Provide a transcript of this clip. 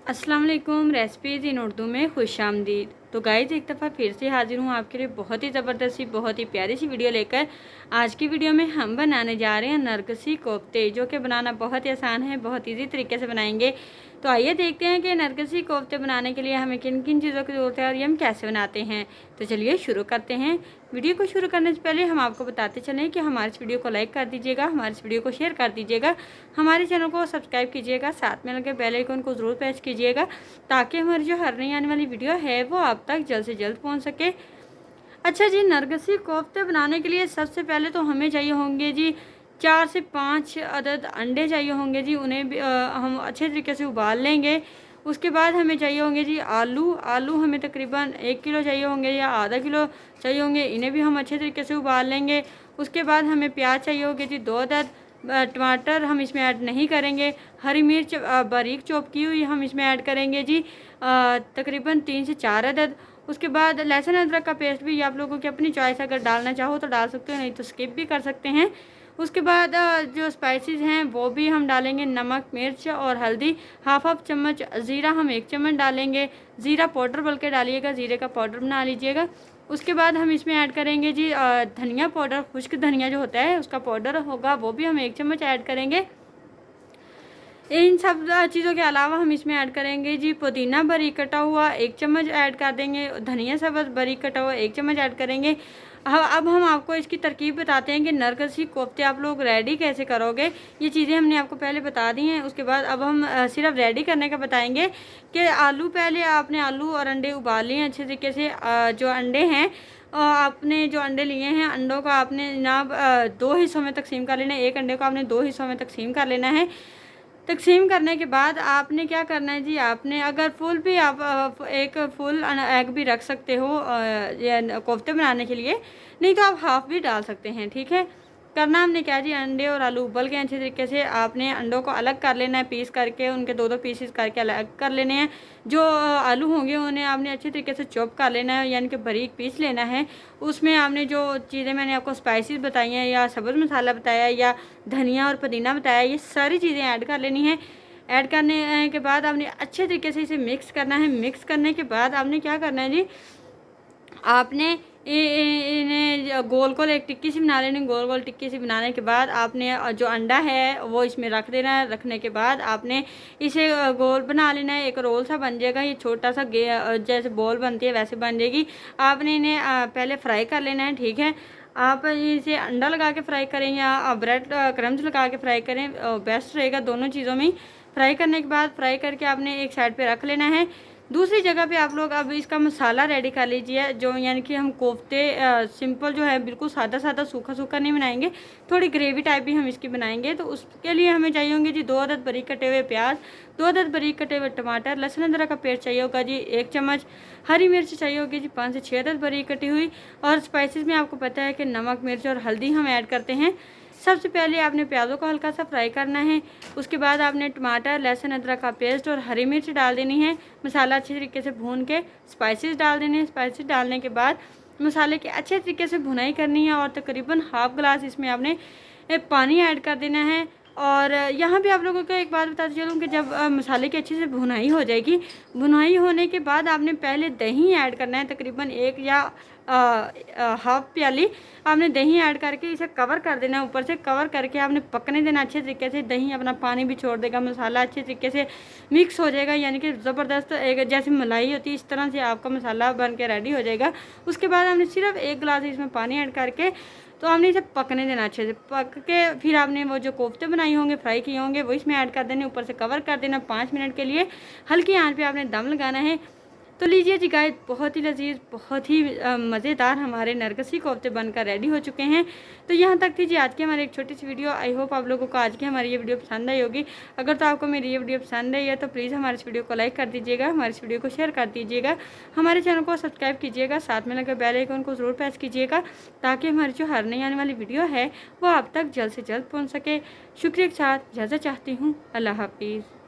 अस्सलाम वालेकुम। रेसिपीज़ इन उर्दू में खुश आमदीद। तो गाइज एक दफ़ा फिर से हाजिर हूँ आपके लिए बहुत ही ज़बरदस्त सी बहुत ही प्यारी सी वीडियो लेकर। आज की वीडियो में हम बनाने जा रहे हैं नरगिसी कोफ्ते, जो कि बनाना बहुत ही आसान है, बहुत ईजी तरीके से बनाएंगे। तो आइए देखते हैं कि नरगिसी कोफ्ते बनाने के लिए हमें किन किन चीज़ों की ज़रूरत है और ये हम कैसे बनाते हैं। तो चलिए शुरू करते हैं। वीडियो को शुरू करने से पहले हम आपको बताते चलें कि हमारे इस वीडियो को लाइक कर दीजिएगा, हमारे इस वीडियो को शेयर कर दीजिएगा, हमारे चैनल को सब्सक्राइब कीजिएगा, साथ में लगे बेल आइकन को ज़रूर प्रेस कीजिएगा ताकि हमारी जो हर नई आने वाली वीडियो है वो आप तक जल्द से जल्द पहुंच सके। अच्छा जी, नरगिसी कोफ्ते बनाने के लिए सबसे पहले तो हमें चाहिए होंगे जी 4 से 5 अदद अंडे चाहिए होंगे जी। उन्हें भी हम अच्छे तरीके से उबाल लेंगे। उसके बाद हमें चाहिए होंगे जी आलू हमें तकरीबन 1 किलो चाहिए होंगे या आधा किलो चाहिए होंगे। इन्हें भी हम अच्छे तरीके से उबाल लेंगे। उसके बाद हमें प्याज चाहिए होगी जी 2 अदद। टमाटर हम इसमें ऐड नहीं करेंगे। हरी मिर्च बारीक चॉप की हुई हम इसमें ऐड करेंगे जी तकरीबन 3 से 4 अदद। उसके बाद लहसुन अदरक का पेस्ट भी आप लोगों की अपनी चॉइस, अगर डालना चाहो तो डाल सकते हो, नहीं तो स्किप भी कर सकते हैं। उसके बाद जो स्पाइसेस हैं वो भी हम डालेंगे, नमक मिर्च और हल्दी, हाफ चम्मच ज़ीरा हम 1 चम्मच डालेंगे। ज़ीरा पाउडर बल्कि डालिएगा, ज़ीरे का पाउडर बना लीजिएगा। उसके बाद हम इसमें ऐड करेंगे जी धनिया पाउडर, खुश्क धनिया जो होता है उसका पाउडर होगा, वो भी हम 1 चम्मच ऐड करेंगे। इन सब चीज़ों के अलावा हम इसमें ऐड करेंगे जी पुदीना बारीक कटा हुआ 1 चम्मच ऐड कर देंगे, धनिया सब्ज़ बारीक कटा हुआ 1 चम्मच ऐड करेंगे। अब हम आपको इसकी तरकीब बताते हैं कि नरगिसी कोफ्ते आप लोग रेडी कैसे करोगे। ये चीज़ें हमने आपको पहले बता दी हैं। उसके बाद अब हम सिर्फ रेडी करने का बताएंगे कि पहले आपने आलू और अंडे उबाल लिए अच्छे तरीके से। जो अंडे हैं आपने जो अंडे लिए हैं, अंडों को आपने जनाब 2 हिस्सों में तकसीम कर लेना है। एक अंडे को आपने 2 हिस्सों में तकसीम कर लेना है। तकसीम करने के बाद आपने क्या करना है जी, आपने अगर फुल भी आप एक फुल एग भी रख सकते हो या कोफ्ते बनाने के लिए, नहीं तो आप हाफ़ भी डाल सकते हैं। ठीक है, करना हमने क्या जी, अंडे और आलू उबल के अच्छे तरीके से आपने अंडों को अलग कर लेना है, पीस करके उनके 2-2 पीसेस करके अलग कर लेने हैं। जो आलू होंगे उन्हें आपने अच्छे तरीके से चॉप कर लेना है, यानी कि बारीक पीस लेना है। उसमें आपने जो चीज़ें मैंने आपको स्पाइसेस बताई हैं या सब्ज़ मसाला बताया या धनिया और पुदीना बताया, ये सारी चीज़ें ऐड कर लेनी है। ऐड करने के बाद आपने अच्छे तरीके से इसे मिक्स करना है। मिक्स करने के बाद आपने क्या करना है जी, आपने इन्हें गोल गोल एक टिक्की सी बना लेनी। गोल गोल टिक्की सी बनाने के बाद आपने जो अंडा है वो इसमें रख देना है। रखने के बाद आपने इसे गोल बना लेना है, एक रोल सा बन जाएगा। ये छोटा सा जैसे बॉल बनती है वैसे बन जाएगी। आपने इन्हें पहले फ्राई कर लेना है। ठीक है, आप इसे अंडा लगा के फ्राई करें या ब्रेड क्रम्स लगा के फ्राई करें, बेस्ट रहेगा दोनों चीज़ों में। फ्राई करने के बाद फ्राई करके आपने एक साइड पे रख लेना है। दूसरी जगह पे आप लोग अब इसका मसाला रेडी कर लीजिए, जो यानी कि हम कोफ्ते सिंपल जो है बिल्कुल सादा सादा सूखा सूखा नहीं बनाएंगे, थोड़ी ग्रेवी टाइप भी हम इसकी बनाएंगे। तो उसके लिए हमें चाहिए होंगे जी 2 अदद बारीक कटे हुए प्याज, 2 अदद बारीक कटे हुए टमाटर, लहसुन अदरक का पेस्ट चाहिए होगा जी 1 चम्मच, हरी मिर्च चाहिए होगी जी 5 से 6 अदद बारीक कटी हुई। और स्पाइसेस में आपको पता है कि नमक मिर्च और हल्दी हम ऐड करते हैं। सबसे पहले आपने प्याज़ों को हल्का सा फ्राई करना है। उसके बाद आपने टमाटर, लहसुन अदरक का पेस्ट और हरी मिर्च डाल देनी है। मसाला अच्छे तरीके से भून के स्पाइसेस डाल देने हैं। स्पाइसेस डालने के बाद मसाले की अच्छे तरीके से भुनाई करनी है और तकरीबन हाफ गिलास इसमें आपने पानी ऐड कर देना है। और यहाँ पे आप लोगों को एक बात बताती चलूँ कि जब मसाले की अच्छे से भुनाई हो जाएगी, भुनाई होने के बाद आपने पहले दही ऐड करना है, तकरीबन 1 या हाफ प्याली आपने दही ऐड करके इसे कवर कर देना है। ऊपर से कवर करके आपने पकने देना अच्छे तरीके से। दही अपना पानी भी छोड़ देगा, मसाला अच्छे तरीके से मिक्स हो जाएगा, यानी कि ज़बरदस्त एक जैसे मलाई होती है इस तरह से आपका मसाला बन के रेडी हो जाएगा। उसके बाद आपने सिर्फ 1 गिलास इसमें पानी ऐड करके तो आपने इसे पकने देना अच्छे से। पक के फिर आपने वो जो कोफ्ते बनाए होंगे, फ्राई किए होंगे, वो इसमें ऐड कर देने, ऊपर से कवर कर देना। 5 मिनट के लिए हल्की आंच पे आपने दम लगाना है। तो लीजिए जी गाइस, बहुत ही लजीज, बहुत ही मज़ेदार हमारे नरगिसी कोफ्ते बनकर रेडी हो चुके हैं। तो यहाँ तक थी जी आज की हमारी एक छोटी सी वीडियो। आई होप आप लोगों को आज की हमारी ये वीडियो पसंद आई होगी। अगर तो आपको मेरी ये वीडियो पसंद आई है तो प्लीज़ हमारे इस वीडियो को लाइक कर दीजिएगा, हमारे इस वीडियो को शेयर कर दीजिएगा, हमारे चैनल को सब्सक्राइब कीजिएगा, साथ में लगे बेल आइकन को ज़रूर प्रेस कीजिएगा ताकि हमारी जो हर नई आने वाली वीडियो है वो आप तक जल्द से जल्द पहुँच सके। शुक्रिया के साथ इजाज़त चाहती हूँ। अल्लाह हाफिज़।